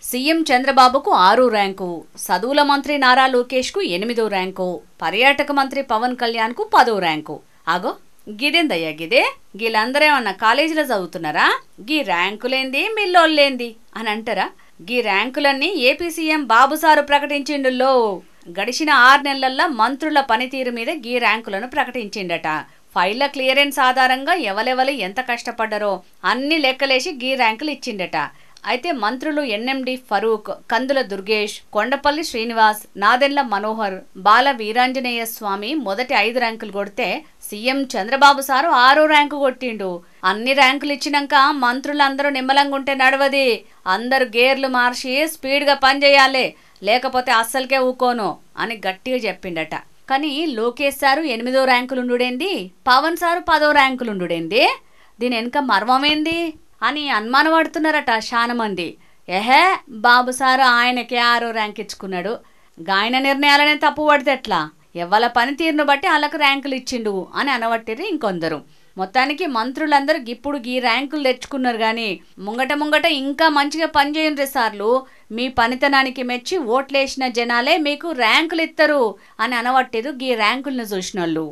CM చంద్రబాబుకు 6 rank, చదువుల మంత్రి నారా లోకేష్కు 8వ ర్యాంకు, పర్యాటక మంత్రి పవన్ కళ్యాణ్కు 10వ ర్యాంకు. ఆగో గిదేందయ్యా గిదే, గీళ్ళందరేమన్నా కాలేజీలో చదువుతున్నారా? గీ ర్యాంకులేంది మిల్లోళ్ళేంది అని అంటారా? గీ ర్యాంకులన్నీ ఏపీ సీఎం బాబుసారు ప్రకటించిండుల్లో. గడిచిన 6 నెలల్లో మంత్రుల పనితీరు మీద గీ ర్యాంకులను ప్రకటించిండట. ఫైళ్ల క్లియరెన్స్ ఆధారంగా ఎవలెవలు ఎంత కష్టపడ్డారో అన్ని లెక్కలేసి గీ ర్యాంకులు ఇచ్చిండట. అయితే మంత్రులు ఎన్ఎండి ఫరూక్, కందుల దుర్గేష్, కొండపల్లి శ్రీనివాస్, నాదెండ్ల మనోహర్, బాల వీరాంజనేయ స్వామి మొదటి 5 ర్యాంకులు కొడితే సీఎం చంద్రబాబు సారు 6వ ర్యాంకు కొట్టిండు. అన్ని ర్యాంకులు ఇచ్చినాక మంత్రులందరూ నిమ్మలంగా ఉంటే నడవది. అందరు గేర్లు మార్చి స్పీడ్గా పనిచేయాలి, లేకపోతే అస్సలకే ఊకోను అని గట్టిగా చెప్పిండట. కానీ లోకేష్ సారు 8వ ర్యాంకులుండుడేంది, పవన్ సారు 10వ ర్యాంకులుండుడేంది? దీని వెనుక మర్మమేంది అని అనుమానపడుతున్నారట చాలా మంది. ఏహే, బాబు సారు ఆయనకే 6వ ర్యాంక్ ఇచ్చుకున్నాడు, గాయన నిర్ణయాలనే తప్పు పడితే ఎట్లా? ఎవల పనితీరును బట్టి వాళ్ళకు ర్యాంకులు ఇచ్చిండు అని అనబట్టిర్రు ఇంకొందరు. మొత్తానికి మంత్రులందరూ ఇప్పుడు ఈ ర్యాంకులు తెచ్చుకున్నారు. కానీ ముంగట ఇంకా మంచిగా పనిచేయండి సార్లు, మీ పనితనానికి మెచ్చి ఓట్లేసిన జనాలే మీకు ర్యాంకులు ఇస్తారు అని అనబట్టిరు ఈ ర్యాంకులను చూసినోళ్ళు.